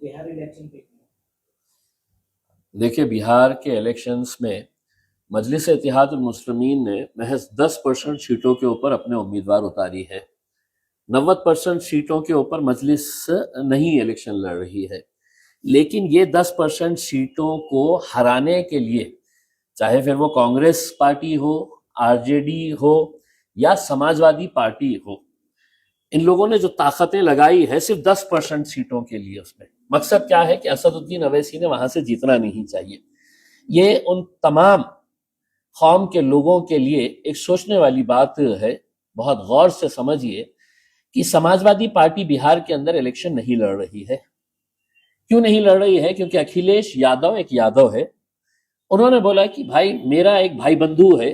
Bihar election पे? देखिए, बिहार के इलेक्शंस में मजलिस इत्तेहादुल मुस्लिमीन ने महज 10% सीटों के ऊपर अपने उम्मीदवार उतारी है। 90% सीटों के ऊपर मजलिस नहीं इलेक्शन लड़ रही है। लेकिन ये 10% सीटों को हराने के लिए, चाहे फिर वो कांग्रेस पार्टी हो, आरजेडी हो या समाजवादी पार्टी हो, इन लोगों ने जो ताकतें लगाई है सिर्फ 10% सीटों के लिए, उसमें मकसद क्या है कि असदुद्दीन अवैसी ने वहां से जीतना नहीं चाहिए। ये उन तमाम कौम के लोगों के लिए एक सोचने वाली बात है। बहुत गौर से समझिए कि समाजवादी पार्टी बिहार के अंदर इलेक्शन नहीं लड़ रही है। क्यों नहीं लड़ रही है? क्योंकि अखिलेश यादव एक यादव है। उन्होंने बोला कि भाई, मेरा एक भाई बंधु है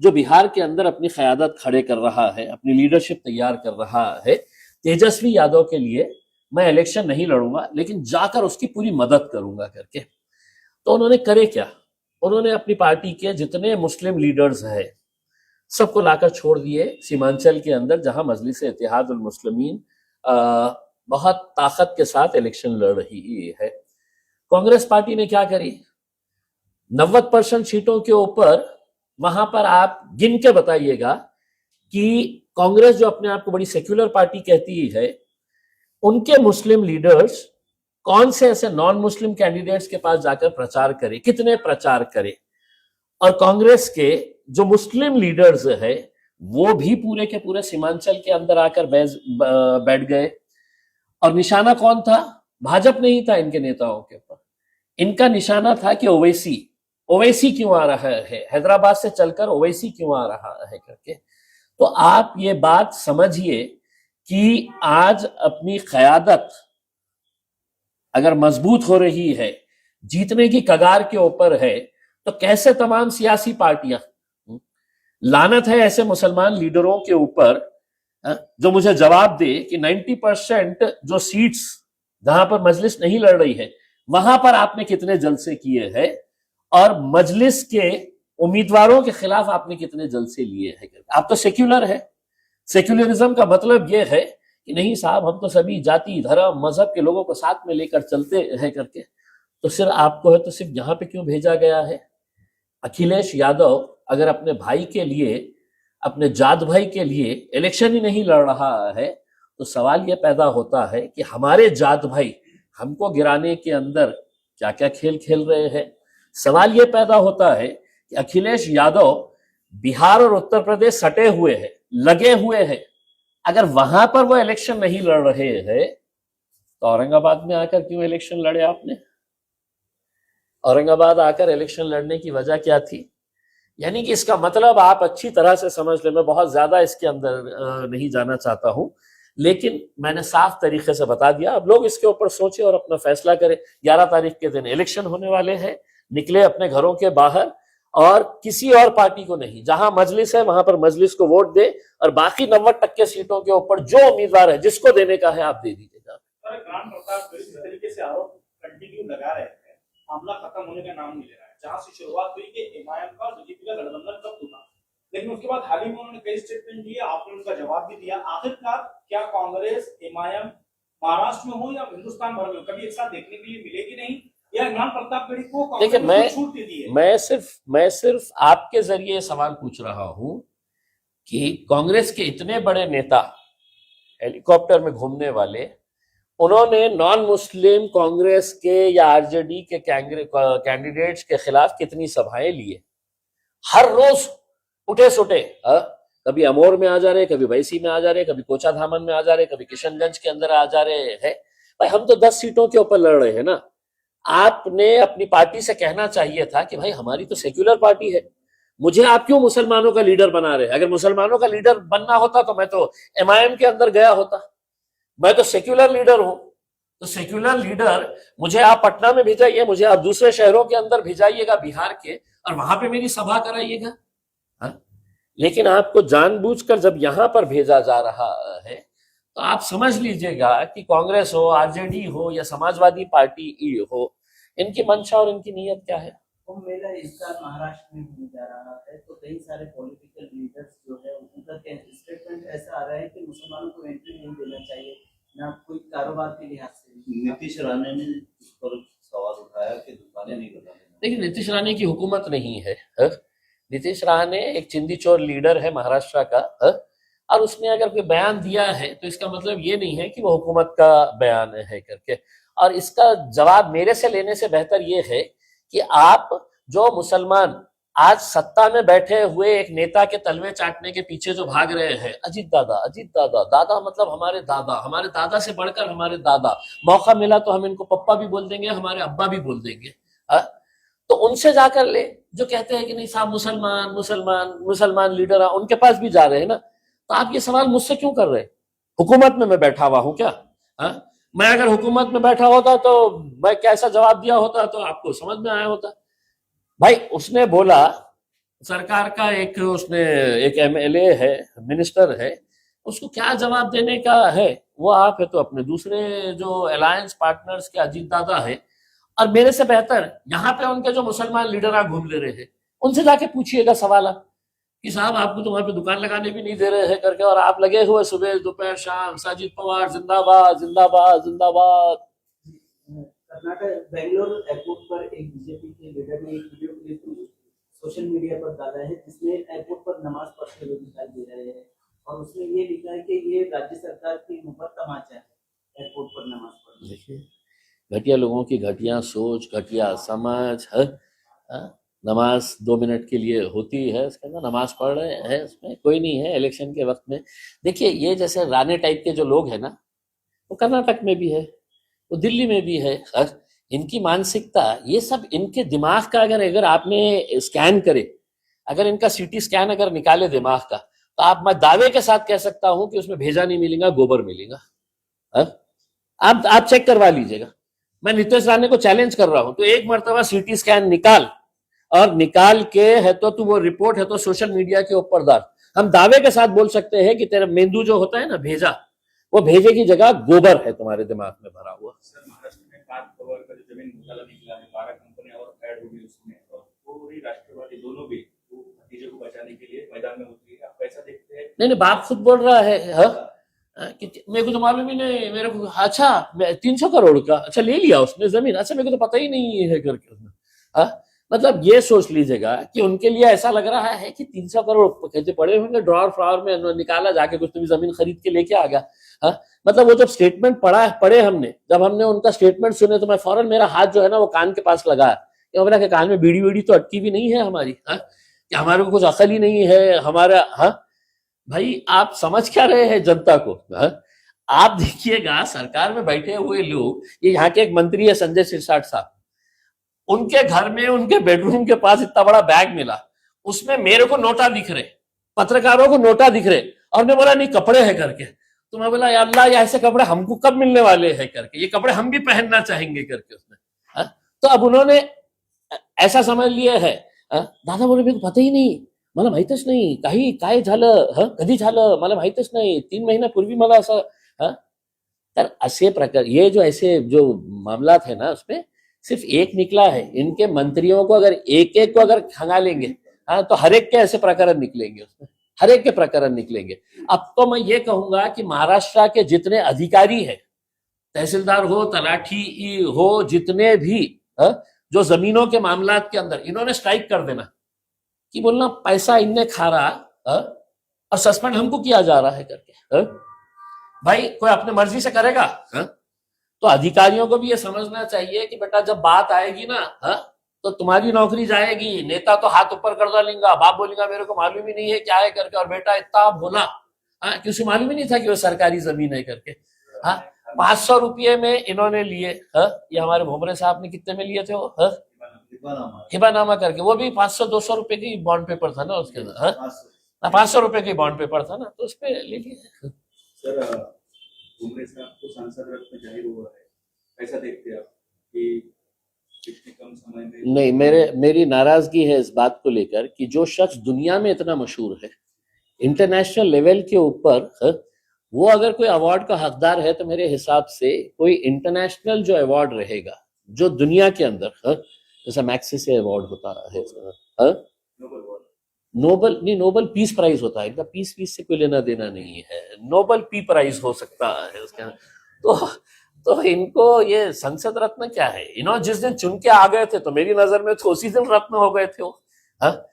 जो बिहार के अंदर अपनी क़यादत खड़े कर रहा है, अपनी लीडरशिप तैयार कर रहा है। तेजस्वी यादव के लिए मैं इलेक्शन नहीं लड़ूंगा, लेकिन जाकर उसकी पूरी मदद करूंगा करके। तो उन्होंने करे क्या? उन्होंने अपनी पार्टी के जितने मुस्लिम लीडर्स हैं सबको लाकर छोड़ दिए सीमांचल के अंदर, जहां मजलिस इत्तेहादुल मुस्लिमीन बहुत ताकत के साथ इलेक्शन लड़ रही है। कांग्रेस पार्टी ने क्या करी? 90% सीटों के ऊपर वहां पर आप गिन के बताइएगा कि कांग्रेस, जो अपने आप को बड़ी सेक्युलर पार्टी कहती है, उनके मुस्लिम लीडर्स कौन से ऐसे नॉन मुस्लिम कैंडिडेट्स के पास जाकर प्रचार करे, कितने प्रचार करे। और कांग्रेस के जो मुस्लिम लीडर्स है वो भी पूरे के पूरे सीमांचल के अंदर आकर बैठ गए। और निशाना कौन था? भाजपा नहीं था इनके नेताओं के ऊपर। इनका निशाना था कि ओवैसी, ओवैसी क्यों आ रहा है, हैदराबाद से चलकर ओवैसी क्यों आ रहा है करके। तो आप ये बात समझिए कि आज अपनी क़यादत अगर मजबूत हो रही है, जीतने की कगार के ऊपर है, तो कैसे तमाम सियासी पार्टियां, लानत है ऐसे मुसलमान लीडरों के ऊपर जो मुझे जवाब दे कि 90% जो सीट्स जहां पर मजलिस नहीं लड़ रही है वहां पर आपने कितने जलसे किए हैं और मजलिस के उम्मीदवारों के खिलाफ आपने कितने जलसे लिए हैं। आप तो सेक्युलर है। सेक्युलरिज्म का मतलब यह है कि नहीं साहब, हम तो सभी जाति, धर्म, मजहब के लोगों को साथ में लेकर चलते हैं करके। तो सिर्फ आपको है तो सिर्फ यहां पे क्यों भेजा गया है? अखिलेश यादव अगर अपने भाई के लिए, अपने जात भाई के लिए इलेक्शन ही नहीं लड़ रहा है, तो सवाल यह पैदा होता है कि हमारे जात भाई हमको गिराने के अंदर क्या क्या खेल खेल रहे हैं। सवाल यह पैदा होता है कि अखिलेश यादव बिहार और उत्तर प्रदेश सटे हुए हैं, लगे हुए हैं। अगर वहां पर वो इलेक्शन नहीं लड़ रहे हैं तो औरंगाबाद में आकर क्यों इलेक्शन लड़े आपने? औरंगाबाद आकर इलेक्शन लड़ने की वजह क्या थी? यानी कि इसका मतलब आप अच्छी तरह से समझ लें। मैं बहुत ज्यादा इसके अंदर नहीं जाना चाहता हूं, लेकिन मैंने साफ तरीके से बता दिया। अब लोग इसके ऊपर सोचे और अपना फैसला करें। 11 तारीख के दिन इलेक्शन होने वाले हैं। निकले अपने घरों के बाहर और किसी और पार्टी को नहीं, जहां मजलिस है वहां पर मजलिस को वोट दे और बाकी 90% सीटों के ऊपर जो उम्मीदवार है जिसको देने का है आप दे दीजिएगा। कंटिन्यू लगा रहे हैं, मामला खत्म होने का नाम नहीं ले रहा है। जहां से शुरुआत हुई कि एमआईएम का बीजेपी का गठबंधन कब टूटा, लेकिन उसके बाद हाल ही में उन्होंने कई स्टेटमेंट दिए, आपने उनका जवाब भी दिया। आखिरकार क्या कांग्रेस एमआईएम महाराष्ट्र में हो या हिंदुस्तान भर में कभी एक साथ देखने के लिए मिलेगी नहीं, या इमरान प्रतापगढ़ी को देखिए, मैं सिर्फ आपके जरिए सवाल पूछ रहा हूं कि कांग्रेस के इतने बड़े नेता, हेलीकॉप्टर में घूमने वाले, उन्होंने नॉन मुस्लिम कांग्रेस के या आरजेडी के कैंडिडेट्स के खिलाफ कितनी सभाएं लिए। हर रोज उठे सुटे, कभी अमोर में आ जा रहे, कभी वैसी में आ जा रहे, कभी कोचा धामन में आ जा रहे, कभी किशनगंज के अंदर आ जा रहे हैं। भाई, हम तो 10 सीटों के ऊपर लड़ रहे हैं ना। आपने अपनी पार्टी से कहना चाहिए था कि भाई हमारी तो सेक्युलर पार्टी है, मुझे आप क्यों मुसलमानों का लीडर बना रहे हैं? अगर मुसलमानों का लीडर बनना होता तो मैं तो एमआईएम के अंदर गया होता। मैं तो सेक्युलर लीडर हूं। तो सेक्युलर लीडर मुझे आप पटना में भेजाइए, मुझे आप दूसरे शहरों के अंदर भेजाइएगा बिहार के, और वहां पे मेरी सभा कराइएगा। लेकिन आपको जानबूझकर जब यहां पर भेजा जा रहा है तो आप समझ लीजिएगा कि कांग्रेस हो, आरजेडी हो या समाजवादी पार्टी हो, इनकी मंशा और इनकी नीयत क्या है। कुंभ मेला इस साल महाराष्ट्र में होने जा रहा है, तो कई सारे पॉलिटिकल लीडर्स जो है उनका स्टेटमेंट ऐसा आ रहा है कि मुसलमानों को एंट्री नहीं देना चाहिए, ना कोई कारोबार के लिहाज से। नीतीश राणे ने इस पर सवाल उठाया कि दुकानें नहीं बनाने। देखिए, नीतीश राणे की हुकूमत नहीं है, नीतीश राणे एक चिंदी चोर लीडर है महाराष्ट्र का, और उसने अगर कोई बयान दिया है तो इसका मतलब ये नहीं है कि वो हुकूमत का बयान है करके। और इसका जवाब मेरे से लेने से बेहतर ये है कि आप जो मुसलमान आज सत्ता में बैठे हुए एक नेता के तलवे चाटने के पीछे जो भाग रहे हैं, अजीत दादा, अजीत दादा, दादा मतलब हमारे दादा से बढ़कर हमारे दादा, मौका मिला तो हम इनको पप्पा भी बोल देंगे, हमारे अब्बा भी बोल देंगे। तो उनसे जाकर ले, जो कहते हैं कि नहीं साहब मुसलमान मुसलमान मुसलमान लीडर है, उनके पास भी जा रहे हैं ना। तो आप ये सवाल मुझसे क्यों कर रहे हैं? हुकूमत में मैं बैठा हुआ हूं क्या? मैं अगर हुकूमत में बैठा होता तो मैं कैसा जवाब दिया होता तो आपको समझ में आया होता। भाई उसने बोला, सरकार का एक एमएलए है, मिनिस्टर है, उसको क्या जवाब देने का है? वो आप है तो अपने दूसरे जो अलायंस पार्टनर्स के अजीत दादा है, और मेरे से बेहतर यहाँ पे उनके जो मुसलमान लीडर आप घूम ले रहे हैं, उनसे जाके पूछिएगा सवाल आप कि साहब आपको तो वहां पे दुकान लगाने भी नहीं दे रहे हैं करके, और आप लगे हुए सुबह दोपहर शाम साजिद पवार जिंदाबाद जिंदाबाद जिंदाबाद। कर्नाटक बेंगलोर एयरपोर्ट पर एक बीजेपी के लीडर ने एक वीडियो क्लिप सोशल मीडिया पर डाला है जिसमें एयरपोर्ट पर नमाज पढ़ते हुए दिखाई दे रहे हैं, और उसमें ये लिखा है कि ये राज्य सरकार की मुफ्त तमाचा है एयरपोर्ट पर नमाज पढ़ना। देखिए, घटिया लोगों की घटिया सोच, घटिया समझ है। नमाज 2 मिनट के लिए होती है, उसके अंदर नमाज पढ़ रहे हैं, उसमें कोई नहीं है इलेक्शन के वक्त में। देखिए, ये जैसे राणे टाइप के जो लोग हैं ना, वो कर्नाटक में भी है, वो दिल्ली में भी है। इनकी मानसिकता, ये सब इनके दिमाग का अगर आपने स्कैन करे, अगर इनका सीटी स्कैन अगर निकाले दिमाग का, तो मैं दावे के साथ कह सकता हूं कि उसमें भेजा नहीं मिलेगा, गोबर मिलेगा। आप चेक करवा लीजिएगा। मैं नीतीश राणे को चैलेंज कर रहा हूं, तो एक मर्तबा सीटी स्कैन निकाल, और निकाल के है तो तू वो रिपोर्ट है तो सोशल मीडिया के ऊपर डाल। हम दावे के साथ बोल सकते हैं कि तेरा मेंदू जो होता है ना भेजा, वो भेजे की जगह गोबर है तुम्हारे दिमाग में भरा हुआ। सर, महाराष्ट्र में कार कवर का जो जमीन घोटाला निकला है, 12 कंपनियां और ऐड होगी उसमें, और पूरी राष्ट्रवादी दोनों भी भतीजे को बचाने के लिए मैदान में उतरी है। आप कैसा देखते हैं? नहीं, बाप खुद बोल रहा है मेरे को तो मालूम ही नहीं, मेरे को अच्छा 300 करोड़ का अच्छा ले लिया उसने जमीन, अच्छा मेरे को तो पता ही नहीं है करके उसने। मतलब ये सोच लीजिएगा कि उनके लिए ऐसा लग रहा है कि 300 करोड़ कैसे पड़े होंगे ड्रॉर फ्लावर में, निकाला जाके कुछ भी जमीन खरीद के लेके आ गया। मतलब वो जब स्टेटमेंट पढ़े हमने, जब हमने उनका स्टेटमेंट सुने, तो मैं फौरन मेरा हाथ जो है ना वो कान के पास लगाया कि बोला कि कान में बीड़ी तो अटकी भी नहीं है हमारी, कि हमारे को कुछ अकल ही नहीं है हमारा। भाई आप समझ क्या रहे हैं जनता को? आप देखिएगा सरकार में बैठे हुए लोग, ये यहाँ के एक मंत्री है संजय सिरसाट साहब, उनके घर में उनके बेडरूम के पास इतना बड़ा बैग मिला, उसमें मेरे को नोटा दिख रहे, पत्रकारों को नोटा दिख रहे, और मैं बोला नहीं कपड़े हैं करके, तो मैं बोला या अल्लाह, ये ऐसे कपड़े हमको कब मिलने वाले हैं करके, ये कपड़े हम भी पहनना चाहेंगे करके उसने। तो अब उन्होंने ऐसा समझ लिया है। दादा बोले मेरे को पता ही नहीं, मला माहितच नाही, काही काय झालं, कधी झालं मला माहितच नाही, 3 महिन्यापूर्वी मला असं। तर असे प्रकार, ये जो ऐसे जो मामला थे ना, उसमें सिर्फ एक निकला है। इनके मंत्रियों को अगर एक एक को अगर खंगालेंगे, तो हर एक के ऐसे प्रकरण निकलेंगे उसमें, हर एक के प्रकरण निकलेंगे। अब तो मैं ये कहूंगा कि महाराष्ट्र के जितने अधिकारी हैं, तहसीलदार हो, तलाठी हो, जितने भी जो जमीनों के मामलात के अंदर, इन्होंने स्ट्राइक कर देना कि बोलना पैसा इनने खा रहा, और सस्पेंड हमको किया जा रहा है करके। भाई कोई अपने मर्जी से करेगा? तो अधिकारियों को भी ये समझना चाहिए कि बेटा जब बात आएगी ना, तो तुम्हारी नौकरी जाएगी। नेता तो हाथ ऊपर कर डालेगा, बाप बोलेगा मेरे को मालूम ही नहीं है क्या है करके, और बेटा इतना भोला कि उसे मालूम ही नहीं था कि वो सरकारी जमीन है करके। 500 रुपये में इन्होंने लिए। ये हमारे भोमरे साहब ने कितने में लिए थे वो? हिबानामा करके, वो भी 500-200 रुपए की बॉन्ड पेपर था ना उसके अंदर। 500 रुपए की बॉन्ड पेपर था ना, तो उस पर ले लिए। सर, भोमरे साहब को सांसद रत्न जाहिर हुआ है, कैसा देखते हैं आप कि इतने कम समय में? नहीं, मेरी नाराजगी है इस बात को लेकर कि जो शख्स दुनिया में इतना मशहूर है, इंटरनेशनल लेवल के ऊपर, वो अगर कोई अवार्ड का हकदार है, तो मेरे हिसाब से कोई इंटरनेशनल जो अवार्ड रहेगा, जो दुनिया के अंदर, जैसा मैक्सेसे अवार्ड होता है, नोबल पीस प्राइज होता है, इनका पीस से कोई लेना देना नहीं है, नोबल पी प्राइज हो सकता है उसके। तो तो इनको ये संसद रत्न क्या है? इन्होंने जिस दिन चुन के आ गए थे तो मेरी नजर में तो उसी दिन रत्न हो गए थे वो। हाँ?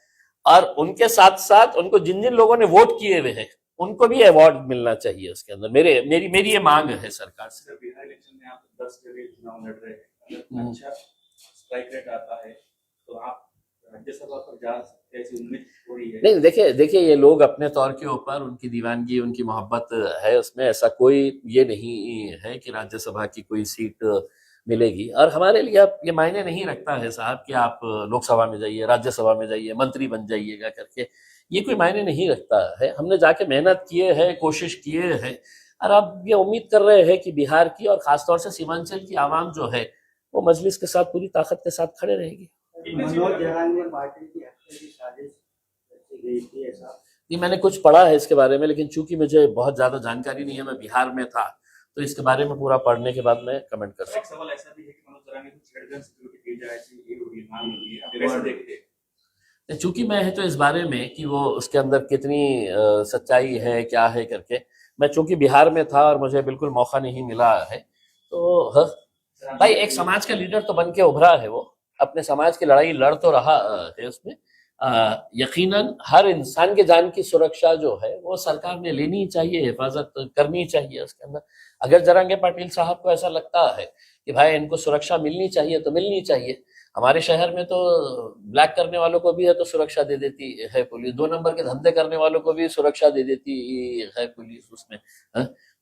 और उनके साथ साथ उनको जिन जिन लोगों ने वोट किए हुए हैं उनको भी अवार्ड मिलना चाहिए उसके अंदर। मेरी मेरी ये मांग है सरकार से। सर बिहार इलेक्शन में आप 10 जगह चुनाव लड़ रहे हैं, अगर अच्छा स्ट्राइक रेट आता है तो आप राज्यसभा पर जा सकते हैं, ऐसी उम्मीद हो रही है? नहीं, देखिए ये लोग अपने तौर के ऊपर उनकी दीवानगी उनकी मोहब्बत है, उसमें ऐसा कोई ये नहीं है कि राज्यसभा की कोई सीट मिलेगी। और हमारे लिए अब ये मायने नहीं रखता है साहब कि आप लोकसभा में जाइए, राज्यसभा में जाइए, मंत्री बन जाइएगा करके, ये कोई मायने नहीं रखता है। हमने जाके मेहनत किए है, कोशिश किए है, और अब ये उम्मीद कर रहे हैं कि बिहार की और खासतौर से सीमांचल की आवाम जो है वो मजलिस के साथ पूरी ताकत के साथ खड़े रहेगी। मनोज जहान ने पार्टी की हत्या की साजिश रची गई थी, ऐसा ये मैंने कुछ पढ़ा है इसके बारे में, लेकिन चूंकि मुझे बहुत ज्यादा जानकारी नहीं है, मैं बिहार में था, तो इसके बारे में पूरा पढ़ने के बाद मैं कमेंट कर सकता एक सवाल ऐसा भी है कि मनोज जरांगे को छेड़छाड़ सिक्योरिटी की जाए, ऐसी ये होगी मांग होगी, आप कैसे देखते हैं? हूँ। चूंकि मैं है तो इस बारे में कि वो उसके अंदर कितनी सच्चाई है क्या है करके, मैं चूंकि बिहार में था और मुझे बिल्कुल मौका नहीं मिला है, तो भाई एक समाज का लीडर तो बन के उभरा है, वो अपने समाज की लड़ाई लड़ तो रहा है उसमें। यकीनन हर इंसान के जान की सुरक्षा जो है वो सरकार ने लेनी चाहिए, हिफाजत करनी चाहिए उसके अंदर। अगर जरांगे पाटिल साहब को ऐसा लगता है कि भाई इनको सुरक्षा मिलनी चाहिए तो मिलनी चाहिए। हमारे शहर में तो ब्लैक करने वालों को भी है तो सुरक्षा दे देती है पुलिस, 2 नंबर के धंधे करने वालों को भी सुरक्षा दे देती है पुलिस उसमें।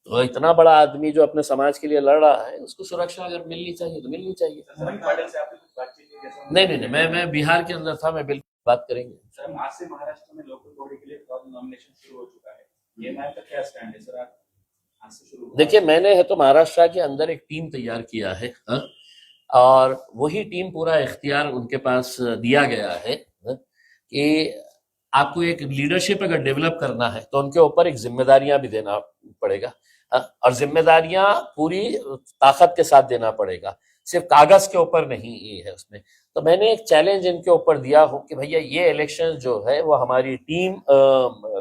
तो इतना बड़ा आदमी जो अपने समाज के लिए लड़ रहा है, उसको सुरक्षा अगर मिलनी चाहिए तो मिलनी चाहिए। जरांगे पाटिल से आपने कुछ बातचीत की जैसा? नहीं, मैं बिहार के अंदर था, मैं बिल्कुल बात करेंगे। सर आज से महाराष्ट्र में लोकल बॉडी के लिए नॉमिनेशन शुरू हो चुका है, ये मैम का क्या स्टैंड है सर? आज से शुरू देखिए, मैंने है तो महाराष्ट्र के अंदर एक टीम तैयार किया है, और वही टीम पूरा इख्तियार उनके पास दिया गया है कि आपको एक लीडरशिप अगर डेवलप करना है तो उनके ऊपर एक जिम्मेदारियां भी देना पड़ेगा, और जिम्मेदारियां पूरी ताकत के साथ देना पड़ेगा, सिर्फ कागज के ऊपर नहीं है उसमें। तो मैंने एक चैलेंज इनके ऊपर दिया हो कि भैया ये इलेक्शन जो है वो हमारी टीम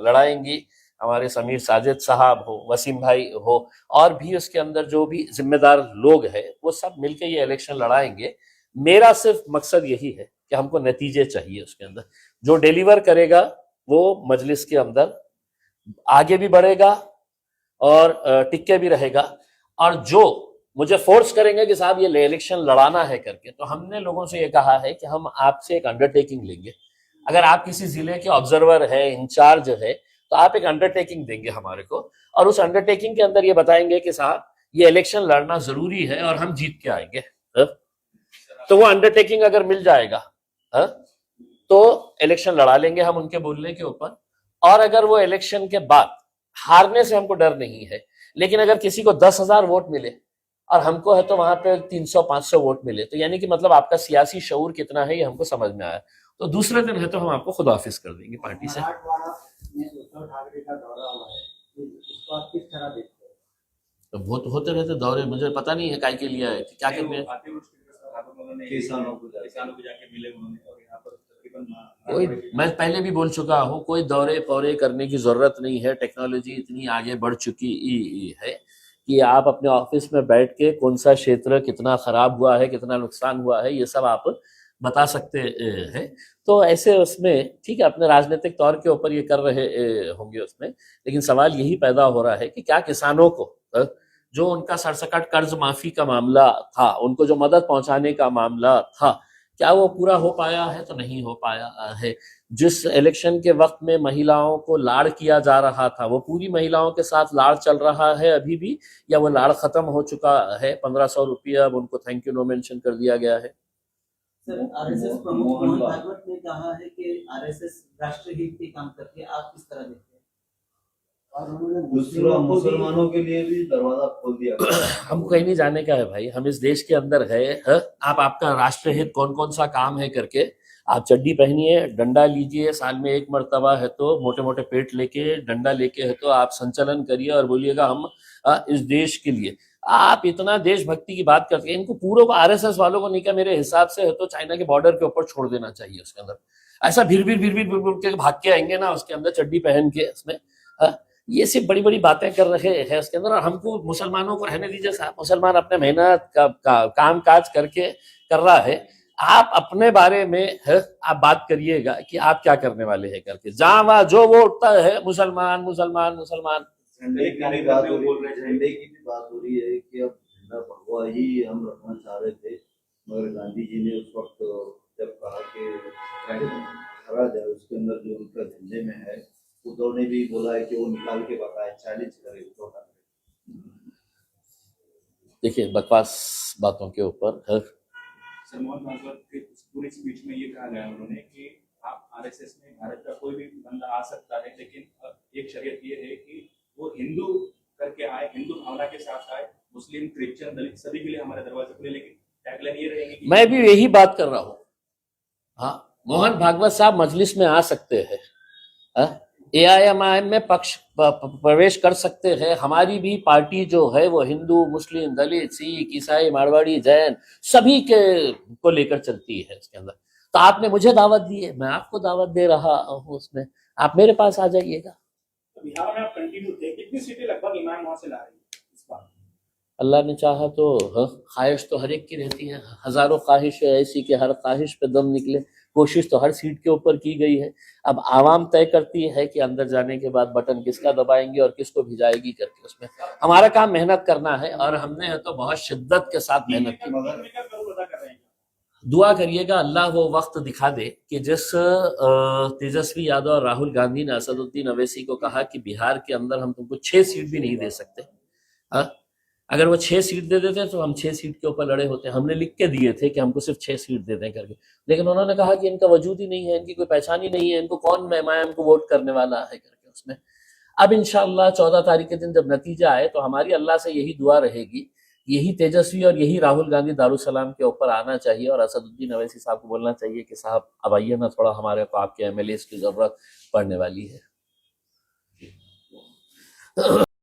लड़ाएंगी, हमारे समीर साजिद साहब हो, वसीम भाई हो, और भी उसके अंदर जो भी जिम्मेदार लोग हैं वो सब मिलकर ये इलेक्शन लड़ाएंगे। मेरा सिर्फ मकसद यही है कि हमको नतीजे चाहिए उसके अंदर, जो डिलीवर करेगा वो मजलिस के अंदर आगे भी बढ़ेगा और टिके भी रहेगा, और जो मुझे फोर्स करेंगे कि साहब ये इलेक्शन लड़ाना है करके, तो हमने लोगों से ये कहा है कि हम आपसे एक अंडरटेकिंग लेंगे। अगर आप किसी जिले के ऑब्जर्वर है, इंचार्ज है, तो आप एक अंडरटेकिंग देंगे हमारे को, और उस अंडरटेकिंग के अंदर ये बताएंगे कि साहब ये इलेक्शन लड़ना जरूरी है और हम जीत के आएंगे। तो वो अंडरटेकिंग अगर मिल जाएगा तो इलेक्शन लड़ा लेंगे हम उनके बोलने के ऊपर। और अगर वो इलेक्शन के बाद, हारने से हमको डर नहीं है, लेकिन अगर किसी को 10,000 वोट मिले और हमको है तो वहां पे 300-500 वोट मिले, तो यानी कि मतलब आपका सियासी शऊर कितना है ये हमको समझ में आया, तो दूसरे दिन है तो हम आपको खुदाफिज कर देंगे पार्टी से। मराठवाड़ा में उद्धव ठाकरे का दौरा हुआ है, इसको आप किस तरह देखते हैं? तो वो तो होते रहते दौरे, मुझे पता नहीं है काय के लिए आए थे, क्या करने आए। किसानों को जाके मिले उन्होंने, और यहाँ पर कोई, मैं पहले भी बोल चुका हूँ, कोई दौरे पौरे करने की जरूरत नहीं है। टेक्नोलॉजी इतनी आगे बढ़ चुकी है कि आप अपने ऑफिस में बैठ के कौन सा क्षेत्र कितना खराब हुआ है, कितना नुकसान हुआ है, ये सब आप बता सकते हैं। तो ऐसे उसमें ठीक है, अपने राजनीतिक तौर के ऊपर ये कर रहे होंगे उसमें, लेकिन सवाल यही पैदा हो रहा है कि क्या किसानों को जो उनका सरसकट कर्ज माफी का मामला था, उनको जो मदद पहुंचाने का मामला था, क्या वो पूरा हो पाया है? तो नहीं हो पाया है। जिस इलेक्शन के वक्त में महिलाओं को लाड़ किया जा रहा था, वो पूरी महिलाओं के साथ लाड़ चल रहा है अभी भी, या वो लाड़ खत्म हो चुका है? 1500 रुपया अब उनको थैंक यू नो मेंशन कर दिया गया है। सर, आरएसएस प्रमुख मोहन भागवत ने कहा है कि आरएसएस राष्ट्रहित के काम करती है, आप किस तरह देखते हैं? और उन्होंने दूसरा मुसलमानों के लिए भी दरवाजा खोल दिया। हमको कहीं नहीं जाने का है भाई, हम इस देश के अंदर है। आप आपका राष्ट्रहित कौन कौन सा काम है करके आप चड्डी पहनिए, डंडा लीजिए, साल में एक मर्तबा है तो मोटे मोटे पेट लेके डंडा लेके है तो आप संचलन करिए और बोलिएगा हम इस देश के लिए। आप इतना देशभक्ति की बात करते हैं, इनको पूरा को आरएसएस वालों को नहीं, क्या मेरे हिसाब से है तो चाइना के बॉर्डर के ऊपर छोड़ देना चाहिए। उसके अंदर ऐसा भीड़ के भाग के आएंगे ना उसके अंदर चड्डी पहन के उसमें, ये सिर्फ बड़ी बड़ी बातें कर रहे हैं उसके अंदर, और हमको मुसलमानों को रहने दीजिए साहब, मुसलमान अपने मेहनत काम काज करके कर रहा है। आप अपने बारे में आप बात करिएगा कि आप क्या करने वाले हैं करके, जहां वहां जो वो उठता है मुसलमान मुसलमान मुसलमान। झंडे की भी बात हो रही है, झंडे की भी बात हो रही है कि अब झंडा भगवा ही हम रखना चाह रहे थे, मगर गांधी जी ने उस वक्त जब कहा कि हरा जाए उसके अंदर जो उनका झंडे में है, उद्धव ने भी बोला है कि वो निकाल के बताए, चैलेंज करे उद्धव ठाकरे। देखिए बकवास बातों के ऊपर सर, मोहन भागवत के पूरी स्पीच में ये कहा गया उन्होंने कि आप आरएसएस में भारत का कोई भी बंदा आ सकता है, लेकिन एक शर्त ये है कि वो हिंदू करके आए, हिंदू भावना के साथ आए, मुस्लिम क्रिश्चियन दलित सभी के लिए हमारे दरवाजे खुले। लेकिन टैगलाइन ये रहेगी कि मैं भी यही बात कर रहा हूं। हाँ, मोहन भागवत साहब मजलिस में आ सकते हैं, AIMIM में पक्ष प्रवेश कर सकते हैं। हमारी भी पार्टी जो है वो हिंदू मुस्लिम दलित सिख ईसाई मारवाड़ी जैन सभी के को लेकर चलती है इसके अंदर। तो आपने मुझे दावत दी है, मैं आपको दावत दे रहा हूँ, उसमें आप मेरे पास आ जाइएगा। तो बिहार में आप कंटिन्यू थे, कितनी सीटें लगभग इमाम वहां से ला रही है इस बार? अल्लाह ने चाहा तो ख्वाहिश तो हर एक की रहती है, हजारों ख्वाहिश है ऐसी कि हर ख्वाहिश पे दम निकले। कोशिश तो हर सीट के ऊपर की गई है, अब आवाम तय करती है कि अंदर जाने के बाद बटन किसका दबाएंगे और किसको भिजाएगी करके। उसमें हमारा काम मेहनत करना है, और हमने तो बहुत शिद्दत के साथ मेहनत की। दुआ करिएगा अल्लाह वो वक्त दिखा दे कि जिस तेजस्वी यादव और राहुल गांधी ने असदुद्दीन अवैसी को कहा कि बिहार के अंदर हम तुमको 6 सीट भी नहीं दे सकते, अगर वो 6 सीट दे देते तो हम 6 सीट के ऊपर लड़े होते। हमने लिख के दिए थे कि हमको सिर्फ 6 सीट दे दें करके, लेकिन उन्होंने कहा कि इनका वजूद ही नहीं है, इनकी कोई पहचान ही नहीं है, इनको कौन MIM को वोट करने वाला है करके। उसमें अब इंशाअल्लाह 14 तारीख के दिन जब नतीजा आए तो हमारी अल्लाह से यही दुआ रहेगी, यही तेजस्वी और यही राहुल गांधी दारुसलाम के ऊपर आना चाहिए, और असदुद्दीन अवैसी साहब को बोलना चाहिए कि साहब अब आइए ना, थोड़ा हमारे को आपके MLAs की जरूरत पड़ने वाली है।